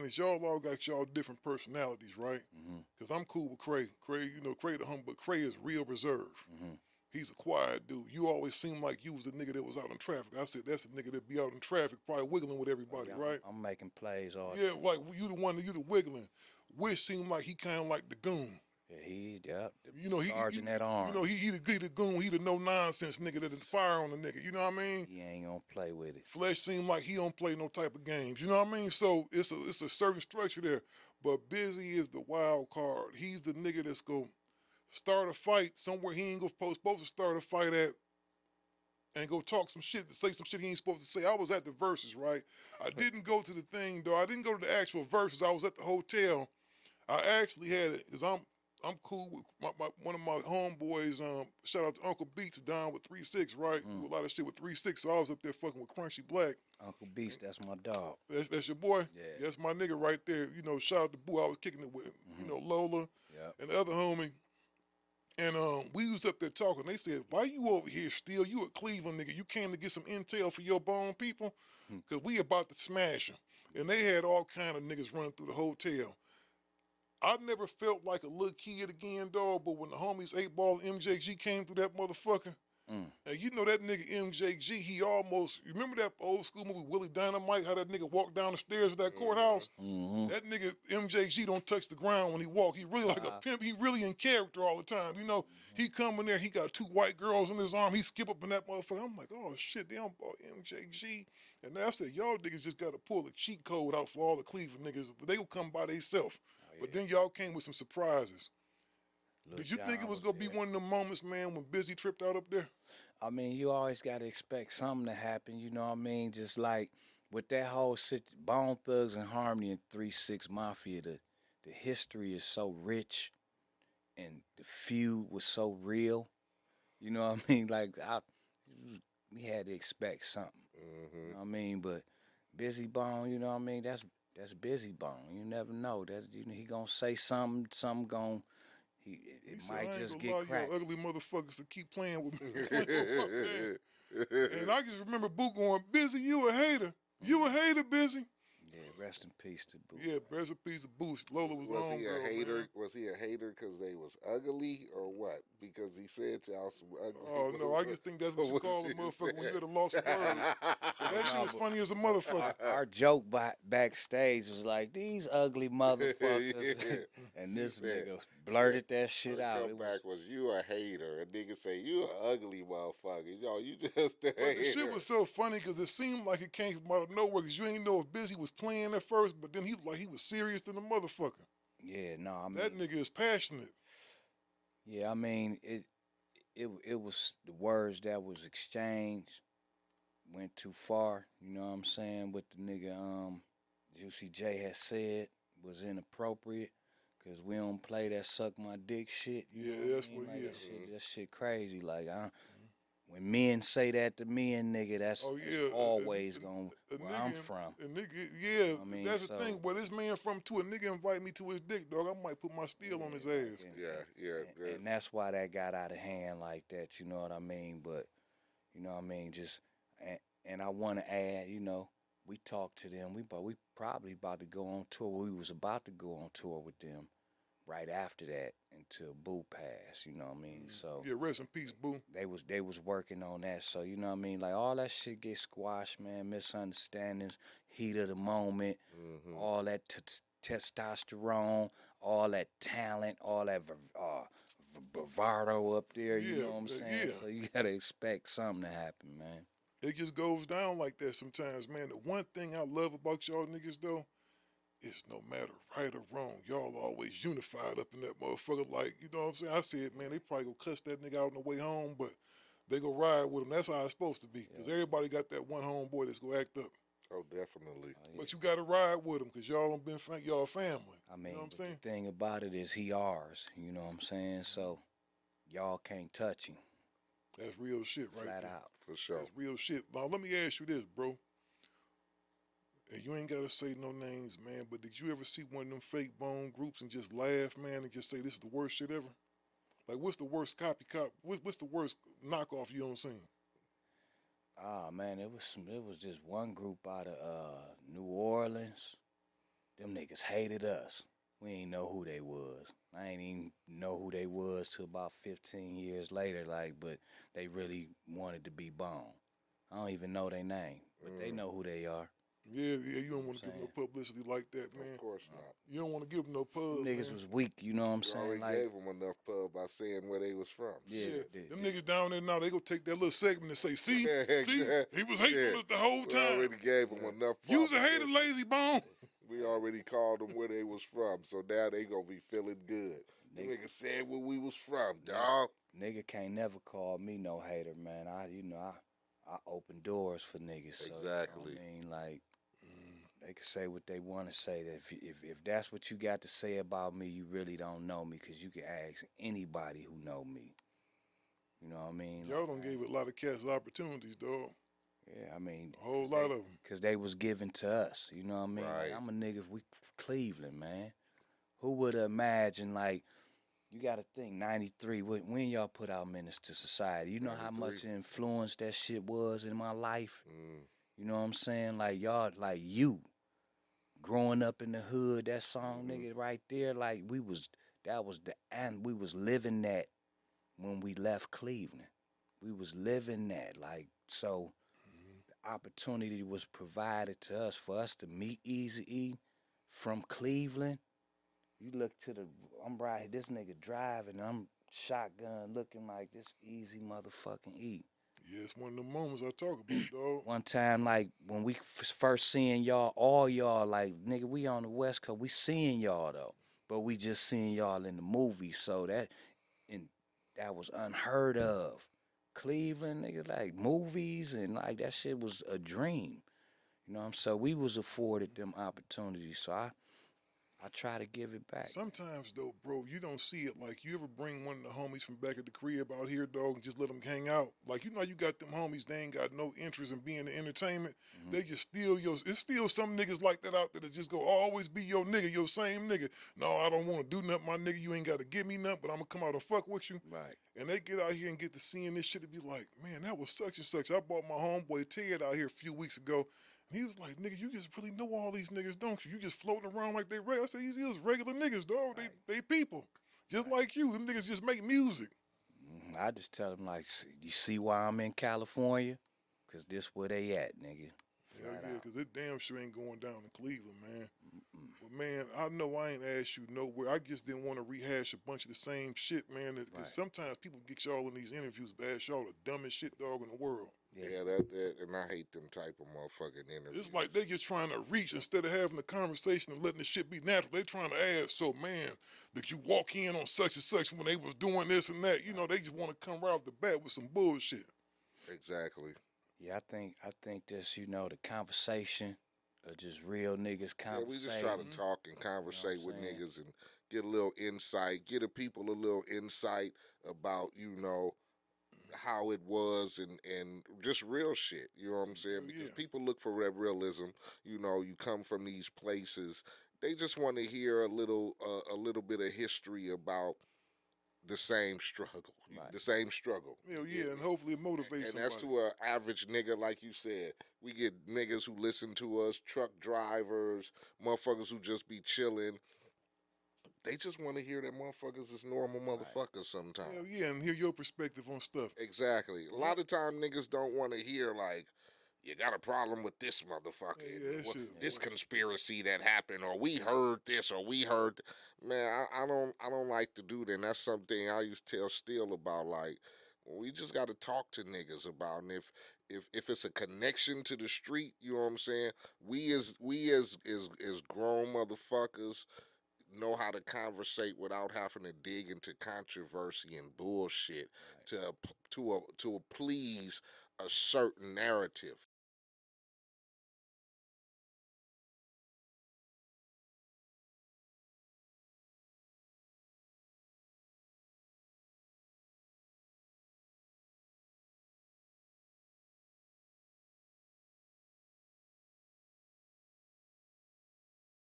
is y'all all got y'all different personalities, right? Because I'm cool with Cray. Cray, you know, Cray the humble, but Cray is real reserved. He's a quiet dude. You always seem like you was a nigga that was out in traffic. I said, that's a nigga that be out in traffic, probably wiggling with everybody, right? I'm making plays all Yeah, like you the one, you the wiggling. Wish seemed like he kind of like the goon. Yeah, you know, sergeant at arms. You know, he the goon, he the no-nonsense nigga that'll fire on the nigga, you know what I mean? He ain't gonna play with it. Flesh seem like he don't play no type of games, you know what I mean? So it's a certain structure there. But Bizzy is the wild card. He's the nigga that's gonna start a fight somewhere he ain't supposed to start a fight at and go talk some shit, to say some shit he ain't supposed to say. I was at the Versus, right? I didn't go to the thing, though. I didn't go to the actual Versus. I was at the hotel. I actually had it, because I'm cool with one of my homeboys, shout out to Uncle Beats, who down with 3-6, right? Do a lot of shit with 3-6, so I was up there fucking with Crunchy Black. Uncle Beats, that's my dog. That's your boy? Yeah. That's my nigga right there. You know, shout out to Boo, I was kicking it with, you know, Lola and the other homie. And we was up there talking. They said, why you over here still? You a Cleveland nigga. You came to get some intel for your bone people? Because we about to smash them. And they had all kind of niggas running through the hotel. I never felt like a little kid again, dog, but when the homies 8 Ball and MJG came through that motherfucker, and you know that nigga MJG, he almost, you remember that old school movie, Willie Dynamite, how that nigga walked down the stairs of that courthouse? That nigga MJG don't touch the ground when he walk. He really like a pimp. He really in character all the time. You know, he come in there, he got 2 white girls in his arm. He skip up in that motherfucker. I'm like, oh shit, they don't bought MJG. And I said, y'all niggas just got to pull a cheat code out for all the Cleveland niggas. They will come by themselves. But then y'all came with some surprises. Did you think it was going to be one of them moments, man, when Bizzy tripped out up there? I mean, you always got to expect something to happen, you know what I mean? Just like with that whole Bone Thugs and Harmony and 3-6 Mafia, the history is so rich and the feud was so real. You know what I mean? Like, we had to expect something. You know what I mean? But Bizzy Bone, you know what I mean? That's Bizzy Bone. You never know. That he gonna say something gonna... It might just get cracked. You ugly motherfuckers to keep playing with me. And I just remember Boo going, Bizzy, you a hater. You a hater, Bizzy. Yeah, rest in peace to Boo. Yeah, rest in peace to Boo. Lola was on. He a hater? Man. Was he a hater because they was ugly or what? Because he said y'all some ugly. Oh no, I just think that's what you call a motherfucker when you get a lost words. That shit was funny as a motherfucker. Our joke backstage was like, these ugly motherfuckers. And this nigga blurted that shit out. The comeback was you a hater. A nigga say you an ugly motherfucker. Yo, you just a hater. The shit was so funny because it seemed like it came from out of nowhere because you ain't know if Bizzy was playing at first, but then he was serious than a motherfucker. Yeah, no, I mean that nigga is passionate. Yeah, I mean it was the words that was exchanged went too far. You know what I'm saying? What the nigga Juicy J had said was inappropriate because we don't play that suck my dick shit. Yeah, that's what. Like, that shit crazy. Like when men say that to men, nigga, that's always going where I'm from. A nigga, I mean, that's the thing. Where this man from too, a nigga invite me to his dick, dog, I might put my steel on his ass. And that's why that got out of hand like that, you know what I mean? But, you know what I mean, just, and I want to add, you know, we talked to them. We probably about to go on tour. We was about to go on tour with them right after that until Boo passed, you know what I mean? So yeah, rest in peace, Boo. They was working on that, so you know what I mean? Like all that shit get squashed, man. Misunderstandings, heat of the moment, all that testosterone, all that talent, all that bravado up there, you know what I'm saying? Yeah. So you gotta expect something to happen, man. It just goes down like that sometimes, man. The one thing I love about y'all niggas though, it's no matter right or wrong, y'all always unified up in that motherfucker. Like, you know what I'm saying? I said, man, they probably gonna cuss that nigga out on the way home, but they go ride with him. That's how it's supposed to be. Because everybody got that one homeboy that's gonna act up. Oh, definitely. But you gotta ride with him because y'all don't been y'all family. I mean, you know what I'm saying? The thing about it is he ours, you know what I'm saying? So y'all can't touch him. That's real shit right Flat there. out. For sure. That's real shit. Now, let me ask you this, bro. And you ain't got to say no names, man, but did you ever see one of them fake Bone groups and just laugh, man, and just say this is the worst shit ever? Like, what's the worst copycat? What's the worst knockoff you don't seen? Ah, man, it was just one group out of New Orleans them niggas hated us. We ain't know who they was. I ain't even know who they was till about 15 years later, like, but they really wanted to be Bone. I don't even know their name, but they know who they are. Yeah, you don't want to give them no publicity like that, man. Of course not. You don't want to give them no pub, Them niggas man. was weak, you know what I'm You saying? already Like, gave them enough pub by saying where they was from. yeah, them niggas down there now, they gonna take that little segment and say, see, he was hating us the whole We time. already gave them enough. You was a hater, Layzie Bone. We already called them where they was from, so now they gonna be feeling good. The nigga said where we was from, dog. Nigga can't never call me no hater, man. I open doors for niggas. So, Exactly. You know what I mean, like, they can say what they want to say. That if that's what you got to say about me, you really don't know me, because you can ask anybody who know me. You know what I mean? Y'all done gave a lot of cats opportunities, dog. Yeah, I mean, A whole lot of them. because they was given to us. You know what I mean? Right. Like, I'm a nigga. We Cleveland, man. Who would have imagined, like, you got to think, 93, when y'all put out Menace to Society, you know how 93. much influence that shit was in my life? Mm. You know what I'm saying? Like, y'all, like, you growing up in the hood, that song, nigga, right there, like, we was living that when we left Cleveland. We was living that, like, so the opportunity was provided to us for us to meet Eazy-E from Cleveland. You look to I'm right, this nigga driving, I'm shotgun looking like this easy motherfucking E. Yeah, it's one of the moments I talk about, dog. One time, like, when we first seeing y'all, all y'all, like, nigga, we on the West Coast, we seeing y'all, though. But we just seeing y'all in the movies, so that was unheard of. Cleveland, nigga, like, movies, and, like, that shit was a dream. You know what I'm saying? So we was afforded them opportunities, so I try to give it back. Sometimes, though, bro, you don't see it. Like, you ever bring one of the homies from back at the crib out here, dog, and just let them hang out? Like, you know, you got them homies, they ain't got no interest in being the entertainment. They just steal it's still some niggas like that out there that just go always be your nigga, your same nigga. No, I don't want to do nothing, my nigga. You ain't got to give me nothing, but I'm going to come out and fuck with you. Right. And they get out here and get to seeing this shit and be like, man, that was such and such. I bought my homeboy Ted out here a few weeks ago. And he was like, nigga, you just really know all these niggas, don't you? You just floating around like they regular. I said, these is regular niggas, dog. Right. They people. Just like you. Them niggas just make music. I just tell them, like, you see why I'm in California? Because this where they at, nigga. Hell yeah, because it damn sure ain't going down in Cleveland, man. But, man, I know I ain't asked you nowhere. I just didn't want to rehash a bunch of the same shit, man. Because sometimes people get y'all in these interviews, but ask y'all the dumbest shit, dog, in the world. Yeah, that and I hate them type of motherfucking interviews. It's like they just trying to reach instead of having a conversation and letting the shit be natural. They trying to ask, so man, did you walk in on such and such when they was doing this and that? You know, they just want to come right off the bat with some bullshit. Exactly. Yeah, I think this, you know, the conversation of just real niggas conversating. Yeah, we just try to talk and conversate with niggas and get a little insight, get the people a little insight about, you know, how it was and just real shit, you know what I'm saying? Because people look for realism. You know, you come from these places, they just want to hear a little bit of history about the same struggle, the same struggle. Hell yeah, and hopefully it motivates somebody. And that's to an average nigga, like you said. We get niggas who listen to us, truck drivers, motherfuckers who just be chilling. They just want to hear that motherfuckers is normal motherfuckers sometimes. Hell yeah, and hear your perspective on stuff. Exactly. A lot of time niggas don't want to hear, like, you got a problem with this motherfucker. This conspiracy that happened, or we heard this, or we heard. Man, I don't like to do that. And that's something I used to tell Steele about. Like, we just got to talk to niggas about. And if it's a connection to the street, you know what I'm saying? We as grown motherfuckers know how to conversate without having to dig into controversy and bullshit to please a certain narrative.